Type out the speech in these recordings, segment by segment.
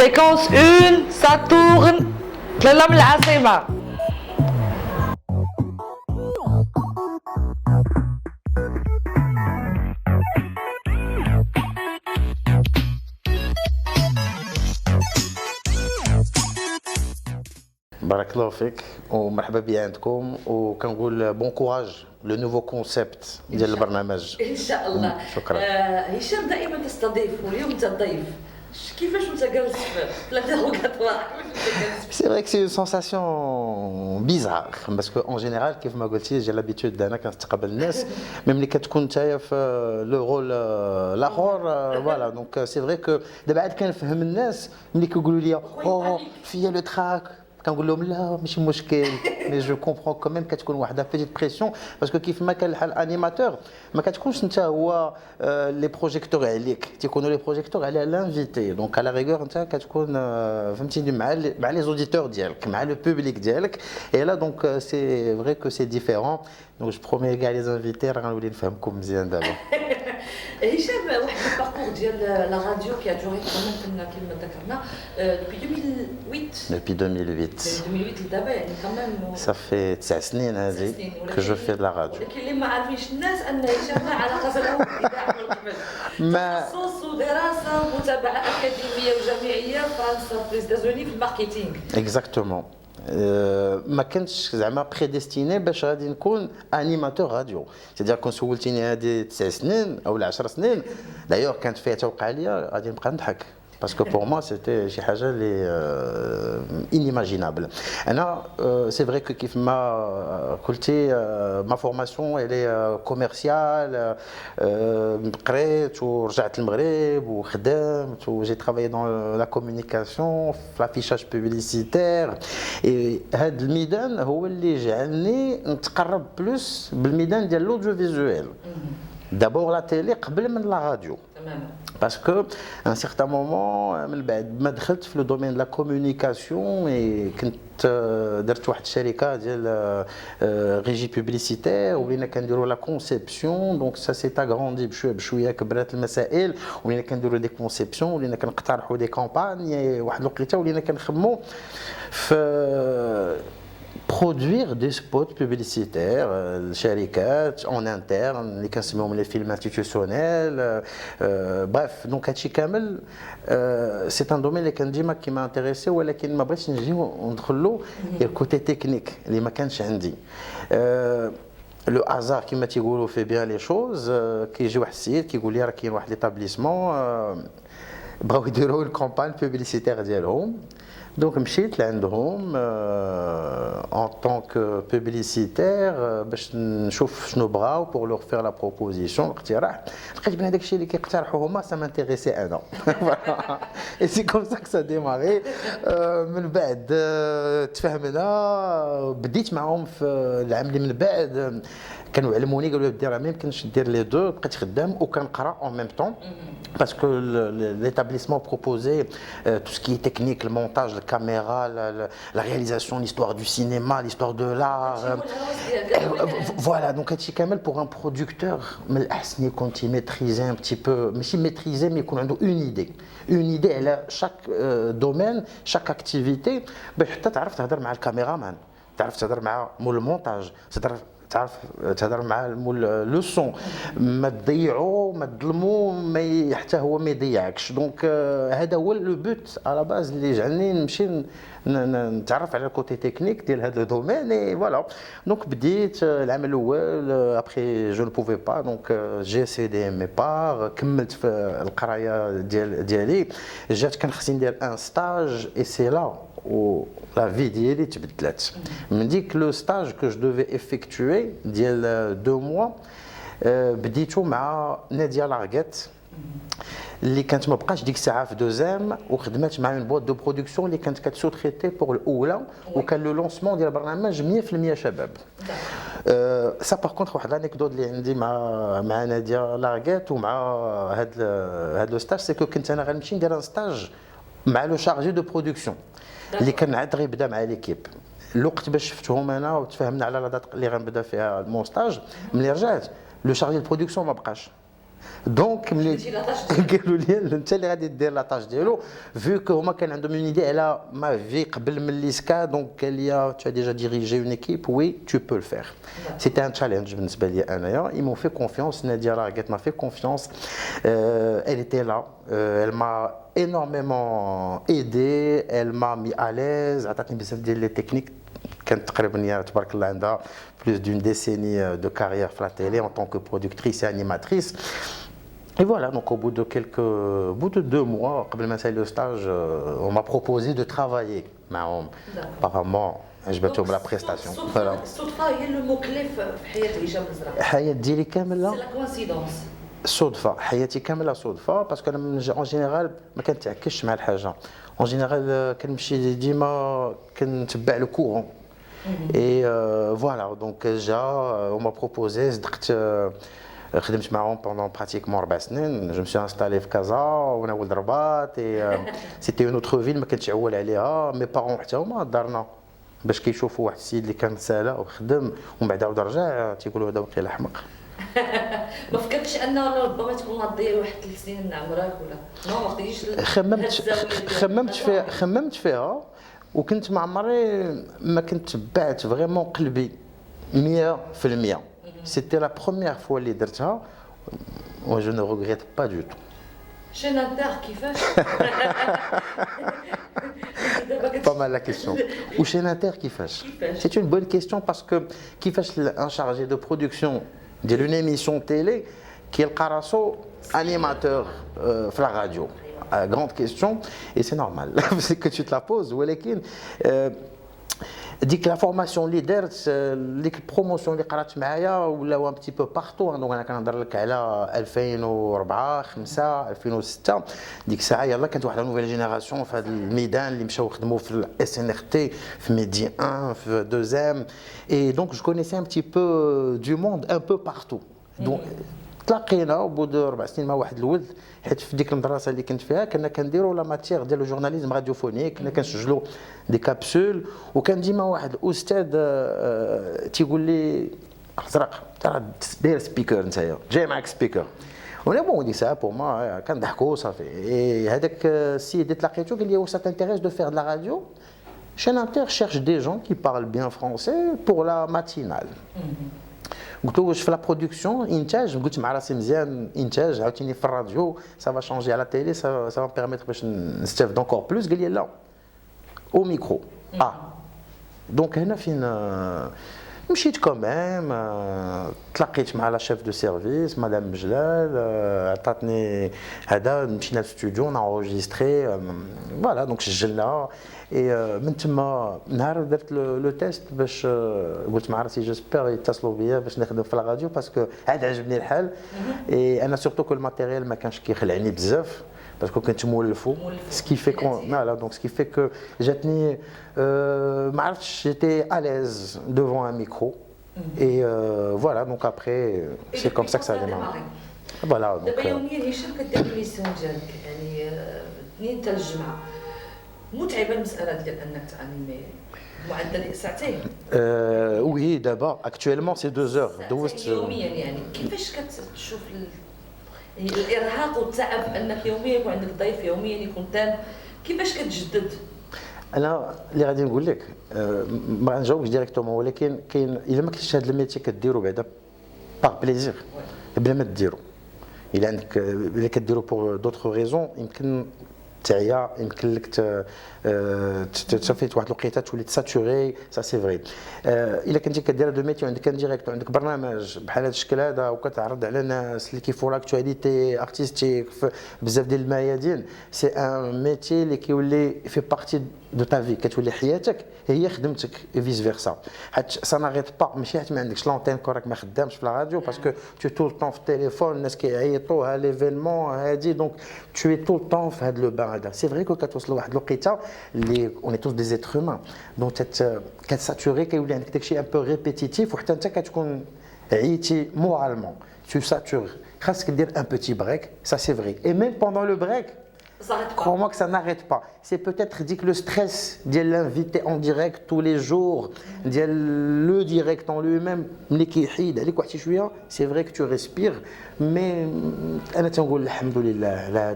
Séquence 1, ça tourne. طلع من العاصمة. بارك الله فيك ومرحبا بيا عندكم وكنقول بون كوراج لو نوفو كونسيبت ديال البرنامج. ان شاء الله. شكرا. هشام دائما تستضيف واليوم انت الضيف. كيفاش وانت جالس في الانتروغاتوار؟ C'est vrai que c'est une sensation bizarre parce qu'en général كيف ما قلتي j'ai l'habitude انا كنستقبل الناس ميم ملي كتكون نتايا في لو رول الاخر فوالا دونك سي فري كو دابا عاد كنفهم الناس ملي كيقولوا لي او فيا لو تراك كنقول لهم لا ماشي مشكل مي جو كومبرون كوميم كتكون واحد بيتيت بريسيون باسكو كيف ما كان الحال انيماتور ما كتكونش انت هو لي بروجيكتور عليك تيكونوا لي بروجيكتور على لانفيتي دونك على ريغور انت كتكون فهمتيني مع لي زوديتور ديالك مع لو بوبليك ديالك اي لا دونك سي فري كو سي ديفيرون دونك جو برومي كاع لي انفيتي راه غنولي نفهمكم مزيان دابا. هشام واحد الباركور ديال لا راديو كي دوري كما ذكرنا Depuis 2008. 2008 لدابا يعني كمان Ça fait 9 سنين هذه que je fais de la radio. ولكن اللي ما عارفينش الناس ان هشام لا علاقه له بالاذاعه والقبل. تخصص ودراسه ومتابعه اكاديميه وجامعيه في فرنسا في الإيتازوني في الماركتينغ. Exactement. ما كنتش زعما بريديستيني باش غادي نكون انيماتور راديو سيدير كون سولتيني هذه 9 سنين او 10 سنين دايوغ كانت فيها توقع ليا غادي نبقى نضحك parce que pour moi c'était شي حاجه اللي inimaginable. انا c'est vrai que كيف ما قلتي ما فورماسيون elle est commerciale قريت ورجعت للمغرب وخدمت و j'ai travaillé dans la communication في l'affichage publicitaire et هذا الميدان هو اللي جعلني نتقرب بلوس بالميدان ديال لوديو فيزوال. D'abord la télé قبل من la radio. Parce que à un certain moment من بعد ما دخلت في لو دومين لا كومونيكاسيون كنت درت واحد الشركه ديال ريجي بوبليسيتير ولينا كنديروا لا كونسيبسيون دونك سا سي اغروندي بشويه بشويه كبرات المسائل ولينا كنديروا دي كونسيبسيون ولينا كنقترحوا دي كامباني واحد الوقيته ولينا كنخدموا في produire des spots publicitaires, الشركات en interne اللي كنسميهم les films institutionnels bref donc هادشي كامل c'est un domaine اللي كان ديما كيما انتريسي ولكن ما بغيتش نجيو ندخلوا الكوتي تكنيك اللي ما كانش عندي. لو هازار كيما تيقولوا في بيان لي شوز كيجي واحد السيد كيقول لي راه كاين واحد ليتابليسمون بغاو يديروا الكامبان بوبليسيتير ديالهم دونك مشيت لعندهم en tant que publicitaire باش نشوف شنو بغاو pour leur faire la proposition الاقتراح لقيت بان هذاك الشيء اللي كيقترحوا هما ça m'intéressait انا et c'est comme ça que ça a démarré. من بعد تفاهمنا بديت معهم في العام اللي من بعد كانوا علموني قالوا لي دير ما يمكنش دير لي دو بقيت خدام وكنقرا en même temps parce que l'établissement proposait tout ce qui est technique, le montage, la caméra, la réalisation, l'histoire du cinéma, l'histoire de l'art. Voilà, donc pour un producteur, il faut maîtriser un petit peu, mais si maîtriser, mais qu'on a une idée, elle a chaque domaine, chaque activité, حتى تعرف تهضر مع الكاميرامان، تعرف تهضر مع مول المونتاج، تعرف تهضر مع لو سون ما تضيعو ما تظلمو ما حتى هو ما يضيعكش دونك هذا هو لو بوت على باز اللي جعلني نمشي نتعرف على الكوتي تكنيك ديال هذا الدومين اي فوالا دونك بديت العام الاول ابخي جو نو بوفي با دونك جي سي دي مي بار كملت في القرايه ديالي جات كان خصني ندير ان ستاج اي سي لا و la vie ديالي تبدلت من ديك لو ستاج كو جو دوفي افيكتوي ديال 2 موا بديتو مع ناديه لارغيت اللي كانت ما بقاش ديك الساعه في دوزام وخدمات مع اون بوات دو برودكسيون اللي كانت كتسو تريتي بور الاولى وكان لو لونسمون ديال البرنامج 100% شباب. سا باغ كونطخ واحد الانيكدوت اللي عندي مع ناديه لارغيت ومع هاد لو ستاج سي كو كنت انا غنمشي ندير ان ستاج مع لو شارجي دو برودكسيون اللي كان عاد غيبدا مع ليكيب الوقت باش شفتهم انا وتفاهمنا على لا دات اللي غنبدا فيها المونستاج ملي رجعت لو شارجي دو برودكسيون ما بقاش دونك ملي قلتي لا طاش ديالك. قالوا لي انت اللي غادي دير لاطاج ديالو فيو كو هما كان عندهم اون ايدي على ما في قبل من ليسكا دونك قال لي tu as déjà dirigé une équipe oui tu peux le faire c'était un challenge بالنسبه لي انايا ils m'ont fait confiance Nadia Raguet m'a fait confiance elle était là elle m'a énormément aidé elle m'a mis à l'aise عطاتني بزاف ديال لي تكنيك كانت تقريبا تبارك الله عندها plus d'une décennie de carrière في la télé en tant que productrice et animatrice. Et voilà, donc au bout de 2 mois, قبل ما نسالي le stage, on m'a proposé de travailler. معهم apparemment عجبتهم لا بريستاسيون. الصدفه هي المكلف في حياه هشام الزرقاء. حياة ديالي كامله سي لا كوانسيدونس. صدفه، حياتي كامله صدفه باسكو انا اون جينيرال ما كنتعكش مع الحاجه. اون جينيرال كنمشي ديما كنتبع لو كورون. Et voilà, donc déjà, on m'a proposé, خدمت معهم pendant pratiquement 4 سنين. Je me suis installé في كازا وانا ولد الرباط et c'était une autre ville ما كنتش عول عليها. mes parents حتى هما دارنا باش كيشوفوا واحد السيد اللي كان سالى وخدم ومن بعد عاود رجع تيقولوا هذا وقيلا حمق. ما فكرتش انه ربما تكون غتضيع واحد 3 سنين من عمرك ولا نو ما خديتيش خممت فيها وكنت مع عمري ما كنت تبعت فريمون قلبي 100%. C'était la première fois اللي درتها و je ne regrette pas du tout. شين انتر كيفاش؟ Pas mal la question. Ou chez Inter كيفاش؟ C'est une bonne question parce que كيفاش un chargé de production ديال une émission télé كيلقى راسو animateur في la radio. Grande question et c'est normal c'est que tu te la poses ولكن ديك لا فورماسيون اللي درت ديك البروموسيون اللي قرات معايا ولاو ان بتي بو بارتو دونك انا كنهضر لك على 2004 5 2006 ديك الساعه يلاه كانت واحد نوفيل جينيراسيون في هذا الميدان اللي مشاو خدموا في الاس ان ار تي في ميدي 1 في 2 ام اي دونك جو كونيسي ان بتي بو دو موند ان بو بارتو دونك تلاقينا وبعد 4 سنين مع واحد الولد حيت في ديك المدرسه اللي كنت فيها كنا كنديروا لا ماتيير ديال الجورناليزم راديوفونيك كنا كنسجلوا دي كابسول وكان ديما واحد الاستاذ تيقول لي ازرق ترى داير سبيكر نتايا جاي معاك سبيكر وانا بون ديك الساعه بور ما كنضحكوا صافي هذاك السيد اللي تلاقيتو قال لي واش تانتيريس دو فير دو لا راديو Chaîne Inter cherche des gens qui parlent bien français pour la matinale. قلت له واش في لا برودكسيون انتاج قلت مع راسي مزيان انتاج عاوتاني في الراديو سا فا شونجي على تيلي سا فا بيرميتر باش نستافد انكور بلوس قال لي لا او ميكرو دونك هنا فين مشيت كوميم تلاقيت مع لا شيف دو سيرفيس مدام جلال عطاتني هذا مشينا للستوديو نانجستري فوالا دونك سجلنا اي من تما نهار درت لو تيست باش قلت مع راسي جيسبر يتصلوا بيا باش نخدم في الراديو باسكو عاد عجبني الحال اي انا سورتو كو الماتيريال ما كانش كيخلعني بزاف باسكو كنت مولفو سكي في كون فوالا دونك سكي في كو جاتني ما عرفتش جيتي اليز devant un micro et voilà donc après c'est comme ça que ça a démarré voilà donc دابا يوميا هشام كدير الميسيون ديالك يعني اثنين حتى الجمعه متعبه المساله ديال انك تانيمي معدل ساعتين وي دابا اكطويلمون سي 2 زور دوزت يوميا يعني كيفاش كتشوف الارهاق والتعب انك يوميا يكون عندك ضيف يوميا يكون تام كيفاش كتجدد انا اللي غادي نقول لك ما غنجاوبش ديريكتومون ولكن كاين الا ما كنتش هذا الميتي كديرو بعدا باغ بليزير بلا ما ديرو الا عندك الا كديرو بور دوطخ ريزون يمكن تعيا يمكن لك تصافي واحد الوقيته تولي تساتوري سا سي فري الا كنتي كدير دو ميتي عندك ان ديريكت عندك برنامج بحال هذا الشكل هذا وكتعرض على الناس اللي كيفوا لاكتواليتي ارتستيك بزاف ديال الميادين سي ان ميتي اللي كيولي في بارتي دو تا في كتولي حياتك هي خدمتك فيس فيرسا حيت سا ناريت با ماشي حيت ما عندكش لونتين كوراك ما خدامش في لا راديو باسكو تو طول طون في التليفون الناس كيعيطوا ها ليفينمون هادي دونك تو طول طون في هذا لو بان هذا سي فري كو كتوصل لواحد الوقيته اللي اون توس دي زيتر هومان دونك كتساتوري كيولي عندك داكشي ان بو ريبيتيتيف وحتى انت كتكون عييتي مورالمون تو ساتور خاصك دير ان بوتي بريك سا سي فري اي ميم بوندون لو بريك Crois-moi que ça n'arrête pas. C'est peut-être dit que le stress de l'invité en direct tous les jours, le direct en lui-même, c'est vrai que tu respires, mais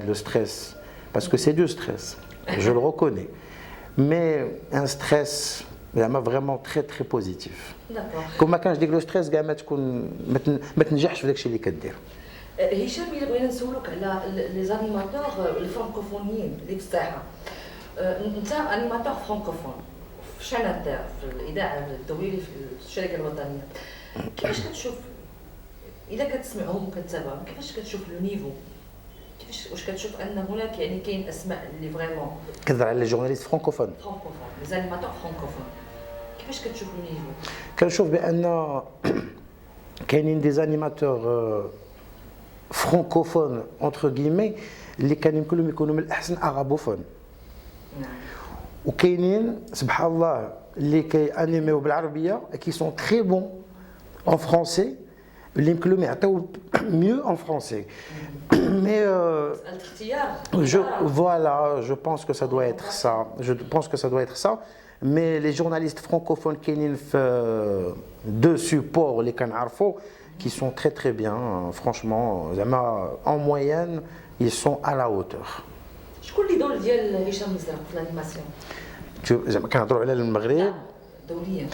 le stress, parce que c'est du stress, je le reconnais. Mais un stress vraiment très très positif. Comme quand je dis que le stress, ما تنجحش في داكشي اللي كدير. هشام إلا بغينا نسولوك على لي زانيماتور الفرانكوفونيين اللي في الساحه. انت انيماتور فرانكوفون في شاناتير في الاذاعه الدوليه في الشركه الوطنيه. كيفاش كتشوف اذا كتسمعهم وكتتابعهم كيفاش كتشوف لو نيفو؟ كيفاش واش كتشوف ان هناك يعني كاين اسماء اللي فريمون كتهضر على لي جورناليست فرانكوفون لي زانيماتور فرانكوفون كيفاش كتشوف لو نيفو؟ كنشوف بان كاينين دي زانيماتور فرانكوفون انتر غيمي اللي كان يمكن يكونوا من الاحسن ارابوفون. نعم. وكاينين سبحان الله اللي كيانيميو بالعربيه كي سون تري بون en français اللي يمكن لهم يعطيو mieux en français. Mais voilà, je pense que ça doit être ça. Je pense que ça doit être ça. Mais les journalistes francophones كاينين في deux supports اللي كنعرفوا qui sont très très bien, franchement, en moyenne, ils sont à la hauteur. شكون اللي دول ديال هشام مزرق في الانيماسيون؟ زعما كنهضروا على المغرب دوليا.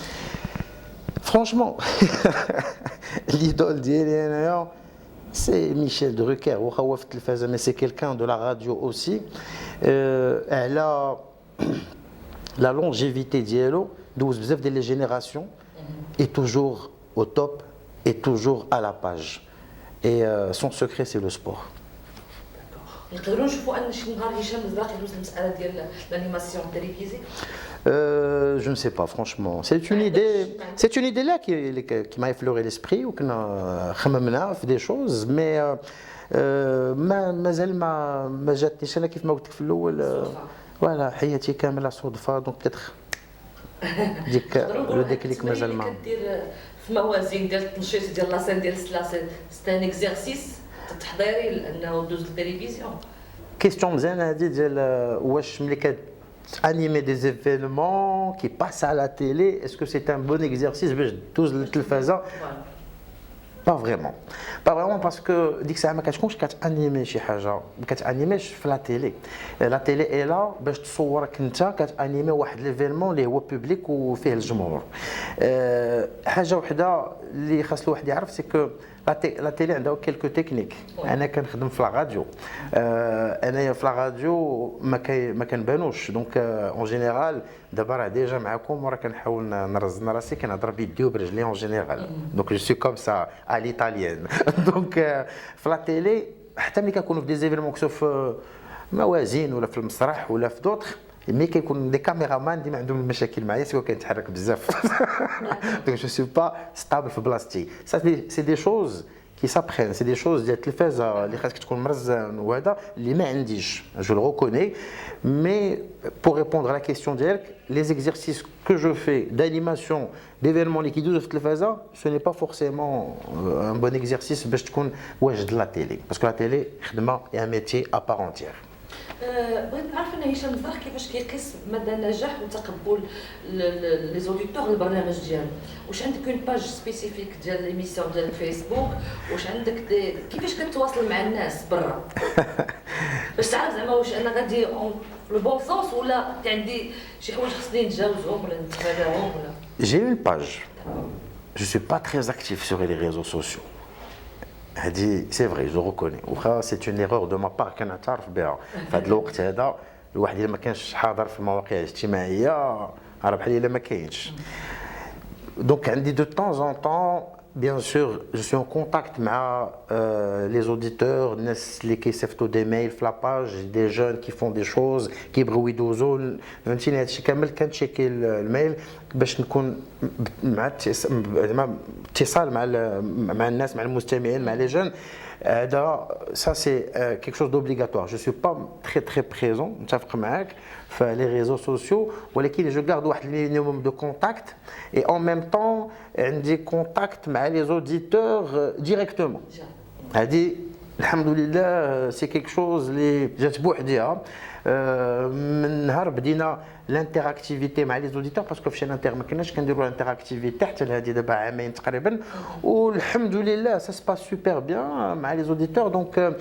Franchement, l'idole ديالي انايا c'est Michel Drucker, واخا هو في التلفازه mais c'est quelqu'un de la radio aussi. Elle a la longévité ديالو دوز بزاف ديال لي جينيراسيون et toujours au top et toujours à la page. Et son secret, c'est le sport. نقدروا نشوفوا ان شي نهار هشام مزرق يدوز المساله ديال l'animation télévisée. Je ne sais pas, franchement. C'est une idée là qui m'a effleuré l'esprit ou كنا خممنا في des choses, mais مازال ما جاتنيش انا كيف ما قلت لك في الاول. فوالا حياتي كامله صدفه دونك بتاتر ديك لو ديكليك مازال ما كدير في موازين ديال التنشيط ديال لاسين ديال السلاسل. سي ان اكزرسيس تحضيري لانه دوز التلفزيون. كيستيون مزيانه هذه ديال واش ملي animer des événements qui passent à la télé, est-ce que c'est un bon exercice باش دوز للتلفازه؟ Pas vraiment. Pas vraiment parce que ديك الساعه ما كتكونش كتانيمي شي حاجه، ما كتانيميش في لا تيلي. لا تيلي اي لا باش تصورك انت كتانيمي واحد ليفينمون اللي هو بوبليك وفيه الجمهور. حاجه وحده اللي خاص الواحد يعرف سي كو لا تيلي عندها كيلكو تكنيك. انا كنخدم في لا راديو. انايا في لا راديو ما كنبانوش دونك اون جينيرال دابا راه ديجا معكم وراه كنحاول نرزن راسي كنهضر بيدي وبرجلي اون جينيرال دونك جو سي كوم سا ا ليطاليان دونك في لا تيلي حتى ملي كنكونوا في دي زيفينمون كسو في موازين ولا في المسرح ولا في دوطخ مي كيكون دي كاميرامان ديما عندهم المشاكل معايا سوا كنتحرك بزاف دونك جو سي با ستابل في بلاصتي سي دي شوز qui s'apprennent, c'est des choses ديال التلفازه اللي خاصك تكون مرزان وهذا اللي ما عنديش je le reconnais mais pour répondre à la question ديالك les exercices que je fais d'animation d'événements اللي كيدوزوا في التلفازه ce n'est pas forcément un bon exercice باش تكون واجد لا تيلي parce que la télé خدمه et un métier à part entière. بغيت نعرف ان هشام مزرق كيفاش كيقيس مدى النجاح وتقبل لي زوديتور للبرنامج ديالو. واش عندك اون باج سبيسيفيك ديال ليميسيون ديال الفيسبوك؟ واش عندك كيفاش كتواصل مع الناس برا باش تعرف زعما واش انا غادي لو بون سونس ولا عندي شي حوايج خصني نتجاوزهم ولا نتفاداهم ولا؟ J'ai une page. Je suis pas très actif sur les réseaux sociaux. C'est vrai, je le reconnais. C'est une erreur de ma part كان نعترف بها. في هذا الوقت هذا الواحد اللي ما كانش حاضر في المواقع الاجتماعيه راه بحال الا ما كاينش. Donc عندي de temps en temps bien sûr je suis en contact مع les auditeurs الناس اللي كيصيفطوا des mails في la page des jeunes qui font des choses كيبغيو يدوزوا فهمتيني هادشي كامل كنتشيكي الميل باش نكون مع اتصال مع الناس مع المستمعين مع les jeunes. Ça c'est quelque chose d'obligatoire. Je suis pas très présent متفق معاك في les réseaux sociaux ولكن je garde واحد minimum de contact et en même temps عندي contact مع les auditeurs directement. هذه الحمد لله سي كيك شوز اللي جات بوحديها من نهار بدينا لانتراكتيفيتي مع لي زوديتور باسكو في شانتر ما كناش كنديروا لانتراكتيفيتي حتى لهذه دابا عامين تقريبا والحمد لله سا سباس سوبر بيان مع لي زوديتور دونك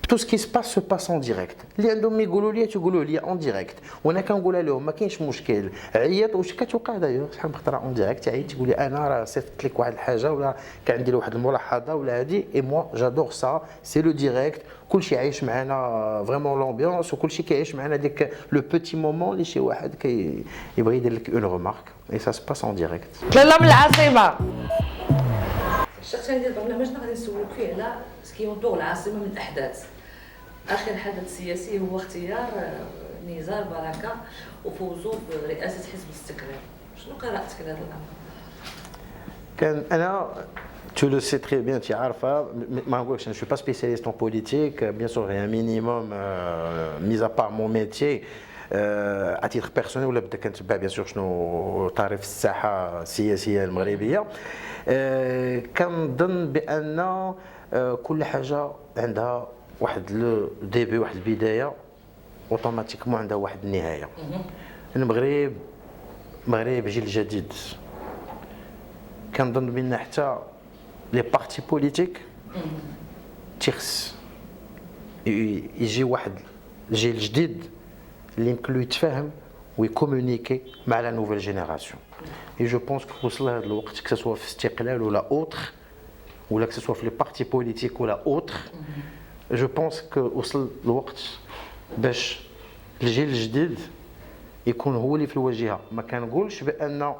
tout ce qui se passe en direct اللي عندهم يقولوا لي تيقولوا لي اون ديريكت وانا كنقولها لهم ما كاينش مشكل عيط واش كتوقع دايوغ شحال من خطره اون ديريكت عيط تيقول لي انا راه صيفطت لك واحد الحاجه ولا كان عندي واحد الملاحظه ولا هذه اي موا جادور سا سي لو ديريكت كلشي عايش معنا فريمون لومبيونس وكلشي كيعيش معنا ديك لو بوتي مومون اللي شي واحد يبغي يدير لك اون ريمارك اي سا سباس اون ديريكت. لاله من العاصمه. الشق الثاني ديال برنامجنا غادي نسولك فيه على سكي ينطوغ العاصمه من الاحداث. اخر حدث سياسي هو اختيار نزار بركه وفوزه برئاسه حزب الاستقلال. شنو قراءتك لهذا الامر؟ كان انا tu le sais très bien tu عارفه ما نقولكش je suis pas spécialiste en politique bien sûr il y a un minimum mis à part mon métier à titre personnel ولا بدا كنتبع bien sûr شنو طاري في الساحه السياسيه المغربيه كنظن بان كل حاجه عندها واحد لو ديبي واحد البدايه اوتوماتيكمون عندها واحد النهايه. المغرب مغرب جيل جديد كنظن بان حتى لي بارتي بوليتيك تيخص يجي واحد جيل جديد اللي يمكن له يتفاهم ويكومونيكي مع لا نوفيل جينيراسيون. اي جو بونس كو وصل هذا الوقت كسوا في استقلال ولا اوتر ولا كسوا في لي بارتي بوليتيك ولا اوتر جو بونس كو وصل الوقت باش الجيل الجديد يكون هو اللي في الواجهه. ما كنقولش بان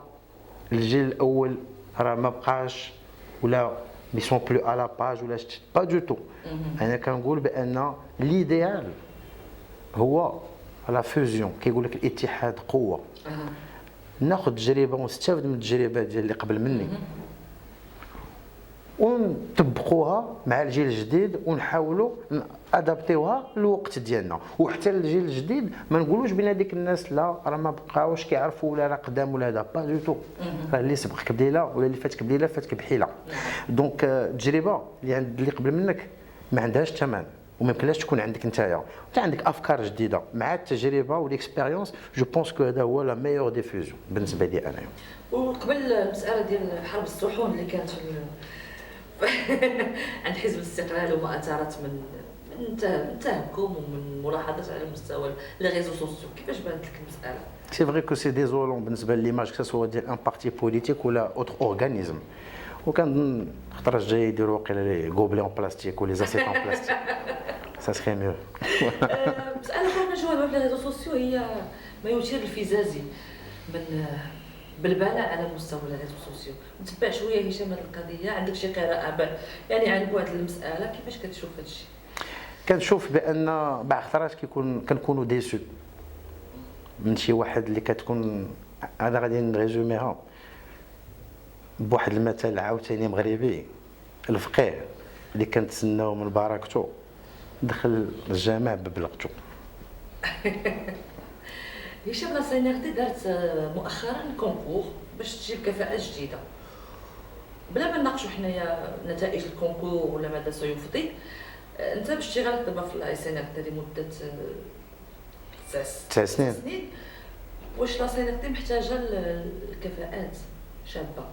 الجيل الاول راه ما بقاش ولا مي سون بلو على باج ولا با دو تو. انا كنقول بان ليديال هو لا فوزيون كيقول لك الاتحاد قوه. ناخذ تجربه ونستافد من التجربه ديال اللي قبل مني ونطبقوها مع الجيل الجديد ونحاولوا ادابتيوها للوقت ديالنا. وحتى الجيل الجديد ما نقولوش بين هذيك الناس لا راه ما بقاوش كيعرفوا ولا راه قدام ولا هذا با دو تو. راه اللي سبقك بليله ولا اللي فاتك بليله فاتك بحيله. دونك التجربه اللي عند اللي قبل منك ما عندهاش ثمن وما يمكنلاش تكون عندك نتايا. انت عندك افكار جديده مع التجربه والاكسبيريونس جو بونس كو هذا هو لا ميور ديفوزيون بالنسبه لي انايا. وقبل المساله ديال حرب الصحون اللي كانت عند حزب الاستقلال وما اثارت من تهكم ومن ملاحظات على مستوى لي ريزو سوسيو، كيفاش بانت لك المساله؟ سي فري كو سي ديزولون بالنسبه ليماج كو سوا ديال ان بارتي بوليتيك ولا اوتر اورغانيزم. وكان الخطره الجايه يديروا واقيلا لي غوبلي اون بلاستيك ولا زاسيت اون بلاستيك سا سخي ميو. مساله اخرى نجاوبها في لي ريزو سوسيو هي ما يثير الفزازي من بالبلاء على مستوى لي ريزو سوسيو. نتبع شويه هشام هذه القضيه، عندك شي قراءه يعني عن هذه المساله، كيفاش كتشوف هذا الشيء؟ كنشوف بان بعض الخطرات كنكونوا ديسو من شي واحد اللي كتكون هذا غادي نريزوميها بواحد المثل عاوتاني مغربي. الفقيه اللي كنتسناو من بركته دخل الجامع ببلغته. هشام لاسينيغتي دارت مؤخرا كونكور باش تجيب كفاءات جديده. بلا ما نناقشوا حنايا نتائج الكونكور ولا ماذا سيفضي، انت باشتغالك دابا في لاسينيغتي لمده 9 سنين، واش لاسينيغتي محتاجه الكفاءات شابه؟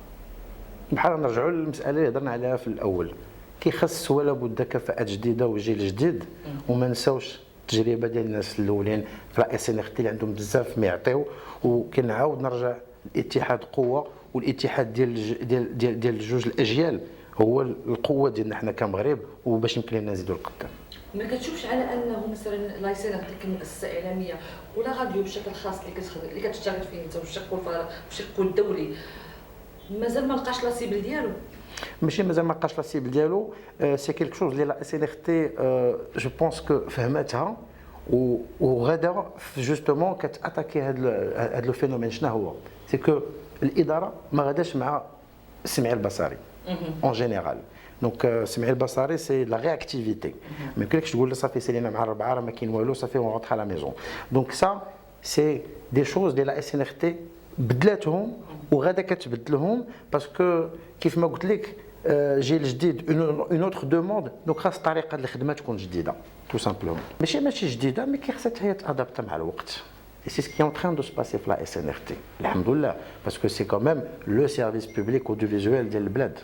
بحال نرجعوا للمساله اللي هضرنا عليها في الاول، كيخص ولا بد كفاءات جديده وجيل جديد. وما نساوش التجربه ديال الناس الاولين في لاسينيغتي اللي عندهم بزاف ما يعطيو. وكنعاود نرجع الاتحاد قوه، والاتحاد ديال جوج الاجيال هو القوه ديالنا حنا كمغرب وباش يمكن لنا نزيدوا لقدام. ما كتشوفش على انه مثلا لاسينيغتي كمؤسسه اعلاميه ولا راديو بشكل خاص اللي كتشتغل فيه انت والشق الدولي مازال ما لقاش لا سيبل ديالو؟ ماشي مازال ما لقاش لا سيبل ديالو، سي كيلك شوز اللي لا سينيغتي جو بونس كو فهمتها وغدا جوستومون كتاتاكي هذا لو فينومين. شنو هو؟ سي كو الاداره ما غاداش مع السمعي البصري اون جينيرال. دونك السمعي البصري سي لا رياكتيفيتي. ما يمكنلكش تقول لي صافي سالينا مع 4 راه ما كاين والو صافي اون رونتر لا ميزون. دونك سا سي دي شوز ديال لا سينيغتي بدلاتهم وغادا كتبدلهم باسكو كيف ما قلت لك جيل الجديد اون اوتر دوموند دونك خاص طريقه الخدمه تكون جديده تو سامبلومون ماشي جديده مي خاصها هي تادابت مع الوقت. Et c'est ce qui est en train de se passer pour la SNRT. Alhamdoulilah, parce que c'est quand même le service public audiovisuel de l'Bled.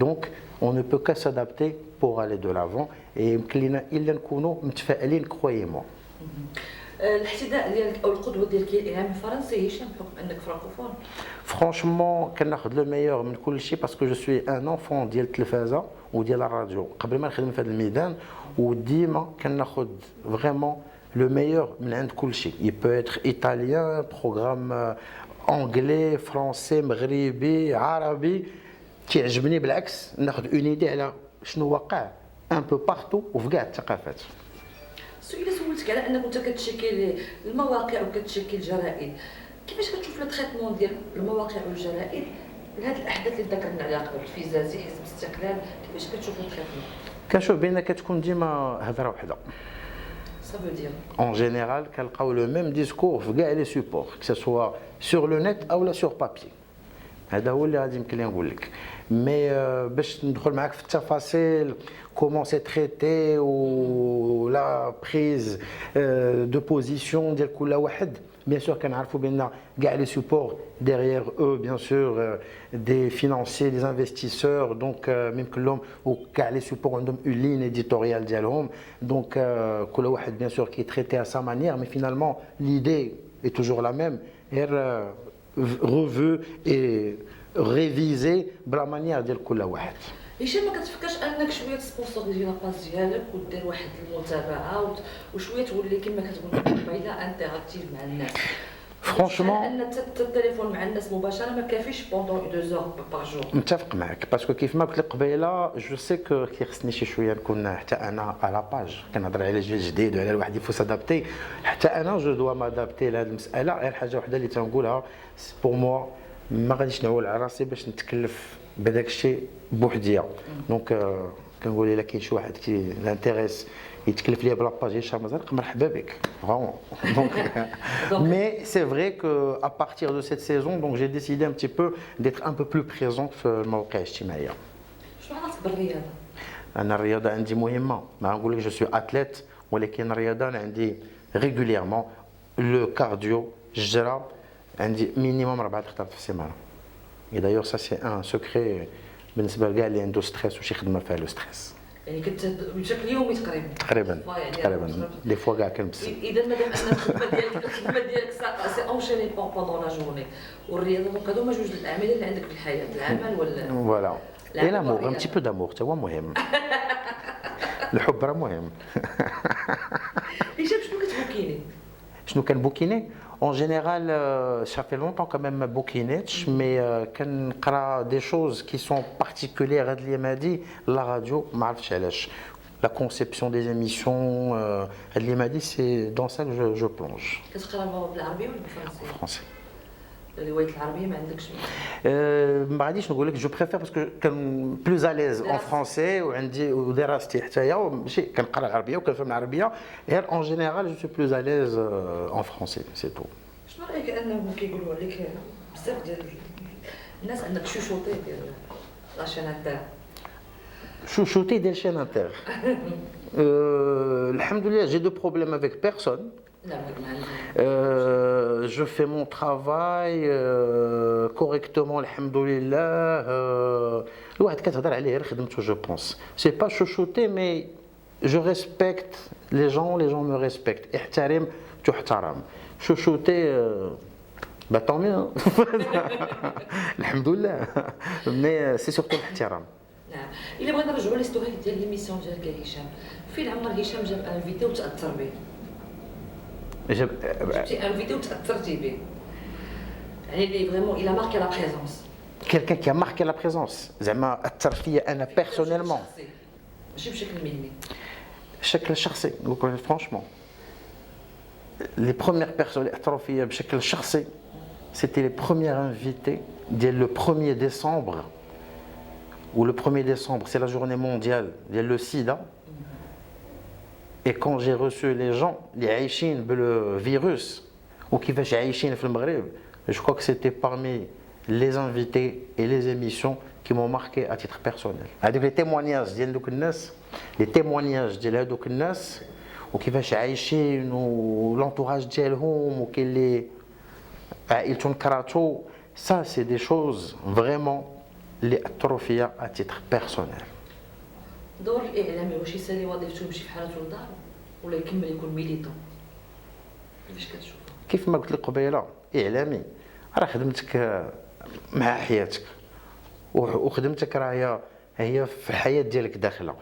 Donc, on ne peut que s'adapter pour aller de l'avant. Et il y a croyez-moi. الاحتذاء ديالك او القدوه ديالك هي الاعلام الفرنسي هشام بحكم انك فرانكوفون. Franchement, كناخذ لو ميور من كل شيء باسكو جو سوي ان انفون ديال التلفازه وديال الراديو قبل ما نخدم في هذا الميدان وديما كناخذ فريمون le meilleur من عند كل شيء. Il peut être italien, programme anglais, français, مغربي, عربي. كيعجبني بالعكس ناخذ اون ايدي على شنو واقع ان بو بارتو وفي كاع الثقافات. السؤال اللي سولتك على انك انت كتشكل المواقع وكتشكل الجرائد، كيفاش كتشوف لو تريتمون ديال المواقع والجرائد لهاد الاحداث اللي ذكرنا عليها قبل الفيزازي حزب الاستقلال، كيفاش كتشوف لو تريتمون؟ كنشوف بان كتكون ديما هضره وحده. Ça veut dire En général, كنلقاو le même discours في كاع لي سوبور que ce soit sur le net او لا sur papier. هذا هو اللي غادي يمكن لي نقول لك. مي باش ندخل معاك في التفاصيل كومون سي تريتي و لا بريز دو بوزيسيون ديال كل واحد. Bien sûr كنعرفوا بان كاع لي سوبور derrière eux bien sûr des financiers des investisseurs donc même كلهم وكاع لي سوبور عندهم une ligne éditoriale ديالهم donc كل واحد bien sûr qui traité à sa manière mais finalement l'idée est toujours la même revue et révisée بلا مانيير ديال كل واحد. هشام ما كتفكرش انك شويه تسبونسوريزي لاباج ديالك ودير واحد المتابعه وشويه تولي كما كتقول بعيده انتراكتيف مع الناس؟ فرانشمون ان التليفون مع الناس مباشره ما كافيش بوندون 2 اور باغ جور. متفق معك باسكو كيف ما قلت لك قبيله جو سي كو كيخصني شي شويه نكون حتى انا على باج كنهضر على الجيل الجديد وعلى الواحد يفوس ادابتي حتى انا جو دوا مادابتي لهذه المساله. غير حاجه وحده اللي تنقولها بور موا ما غاديش نعول على راسي باش نتكلف بهذاك الشيء بوحديا دونك كنقول الا كاين شي واحد كي لانتيريس يتكلف ليا بلاباج هشام زرق مرحبا بك فريمون دونك مي سي فري كو ا بارتير دو سيت سيزون دونك جي ديسيدي ان بتي بو ديتر ان بو بلو بريزون في المواقع الاجتماعيه. شنو علاقتك بالرياضه؟ انا الرياضه عندي مهمه ما نقول لك جو سوي اتليت ولكن الرياضه انا عندي ريغوليرمون لو كارديو الجرا عندي مينيموم 4 خطرات في السيمانه. Et d'ailleurs ça c'est un secret بالنسبه لكاع اللي عنده ستريس وشي خدمه فيها لو ستريس. يعني كنت بشكل يومي تقريبا دي فوا كاع كنبسل. اذا مادام ان الخدمه ديالك سي اونشيني بوندون لا جورني والرياضه دونك هادو هما جوج الاعمال اللي عندك في الحياه العمل ولا فوالا اي لامور ان تي بو دامور تا هو مهم. الحب راه مهم. هشام شنو كتبوكيني؟ شنو كنبوكيني؟ En général, ça fait longtemps quand même bouquinetch, mais كنقرا des choses qui sont particulières à l'IMADI, la radio, ما عرفتش علاش. La conception des émissions, à l'IMADI, c'est dans ça que je plonge. كتقرا بالعربي ولا بالفرنسي؟ Français. الروايات العربيه ما عندكش؟ ما غاديش نقول لك جو بريفير باسكو كان بلوز اليز اون فرونسي وعندي ودراستي حتىيا ماشي كنقرا العربيه وكنفهم العربيه غير اون جينيرال جو سوي بلوز اليز اون فرونسي سي تو. شنو رايك انهم كيقولوا عليك بزاف ديال الناس انك شوشوطي ديال لاشين انتر؟ شوشوطي ديال شين انتر الحمد لله جي دو بروبليم افيك بيرسون. Je fais mon travail correctement, alhamdoulilah. الواحد كتهضر عليه غير خدمته جو بونس. سي با شوشوتي مي جو ريسبكت لي جون مو ريسبكت. احترم تحترم. شوشوتي با طون الحمد لله مي سي سورتو الاحترام. نعم الا بغينا نرجعوا ليستوريك ديال ليميسيون ديالك يا هشام، فين عمر هشام جاب انفيتي وتاثر به؟ جبتي انفيتي وتاثرتي به يعني اللي فريمون الى ماركي لا بريزونس quelqu'un qui a marqué la présence زعما اثر فيا انا بيرسونيلمون ماشي بشكل مهني بشكل شخصي نقول لك فرانشمون لي بروميير بيرسون اللي اثروا فيا بشكل شخصي سيتي لي بروميير انفيتي ديال لو 1er décembre ou le 1er décembre c'est la journée mondiale ديال لو سيدا. Et quand j'ai reçu les gens, les عايشين بالفيروس وكيفاش عايشين في المغرب, je crois que c'était parmi les invités et les émissions qui m'ont marqué à titre personnel. هذوك les témoignages ديال دوك الناس les témoignages ديال هذوك الناس وكيفاش عايشين والانتوراج ديالهم وكاين اللي عائلتهم كراتو ça c'est des choses vraiment اللي اثروا فيا à titre personnel. دور الاعلامي واش يسالي وظيفته يمشي في حالته لدارو ولا يكمل يكون ميليتون؟ كيفاش كتشوف؟ كيف ما قلت لك قبيله اعلامي راه خدمتك مع حياتك وخدمتك راه هي في الحياه ديالك داخله.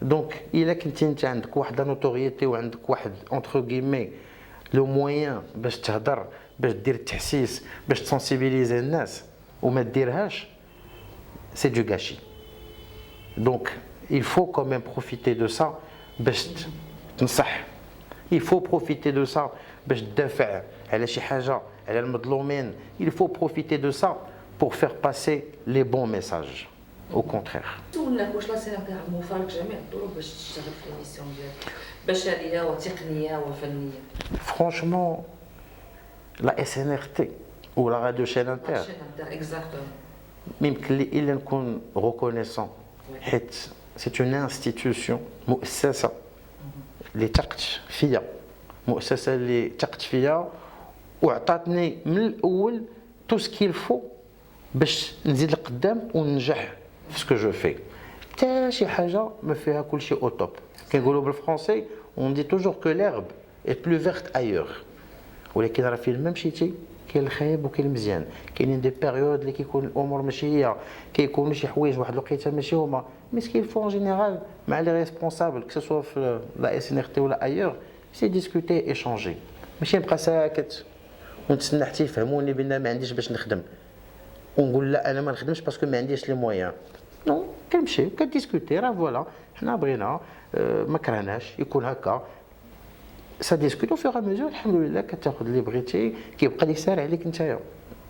دونك الا كنتي انت عندك واحد نوتوريتي وعندك واحد اونتر كيمي لو موين باش تهضر باش دير التحسيس باش تسونسيبيليزي الناس وما ديرهاش سي دو غاشي. دونك il faut quand même profiter de ça باش تنصح. il faut profiter de ça باش تدافع على شي حاجه على المظلومين. il faut profiter de ça pour faire passer les bons messages. au contraire. سولناك واش لا سيناتير موفرك جميع الظروف باش تشتغل في ليميسيون ديالك بشريه وتقنيه وفنيه؟ Franchement, la SNRT ou la radio chaîne inter يمكن لي الا نكون reconnaissant حيت c'est une institution مؤسسه اللي ثقت فيا مؤسسه اللي ثقت فيا وعطاتني من الاول tout ce qu'il faut باش نزيد لقدام وننجح في سكو جو في. حتى شي حاجه ما فيها كلشي او توب. كنقولوا بالفرنسي on dit toujours que l'herbe est plus verte ailleurs. ولكن راه فين ما مشيتي كاين الخايب وكاين المزيان. كاينين دي بيريود اللي كيكون الامور ماشي هي كيكونوا شي حوايج واحد الوقيته ماشي هما مي سكيل فو ان جينيرال مع لي ريسبونسابل كو سوا في لا اس ان ار تي ولا ايور سي ديسكوتي ايشانجي. ماشي نبقى ساكت ونتسنى حتى يفهموني بان ما عنديش باش نخدم ونقول لا انا ما نخدمش باسكو ما عنديش لي مويان. نو كنمشي كديسكوتي راه فوالا حنا بغينا ما كرهناش يكون هكا سا ديسكوت وفي ميزور الحمد لله كتاخذ اللي بغيتي كيبقى لي سار عليك نتايا.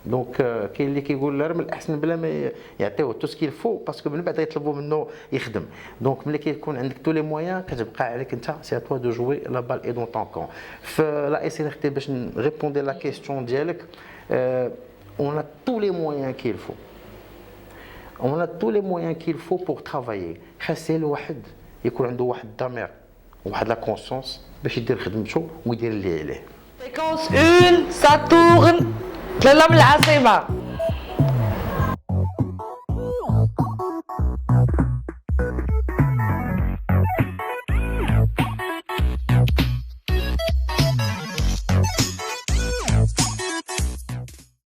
دونك كاين اللي كيقول راه من الاحسن بلا ما يعطيوه تو سكيل فو باسكو من بعد يطلبوا منه يخدم. دونك ملي كيكون عندك تو لي مويان كتبقى عليك انت سي توا دو جوي لا بال اي دون طون كون. في لا اس ان ار تي باش نريبوندي لا كيسيون ديالك on a tous les moyens qu'il faut. On a tous les moyens qu'il faut pour travailler. خاص الواحد يكون عنده واحد الضمير وواحد لا كونسونس باش يدير خدمته ويدير اللي عليه. Fréquence 1, ça tourne. كلام العاصمة.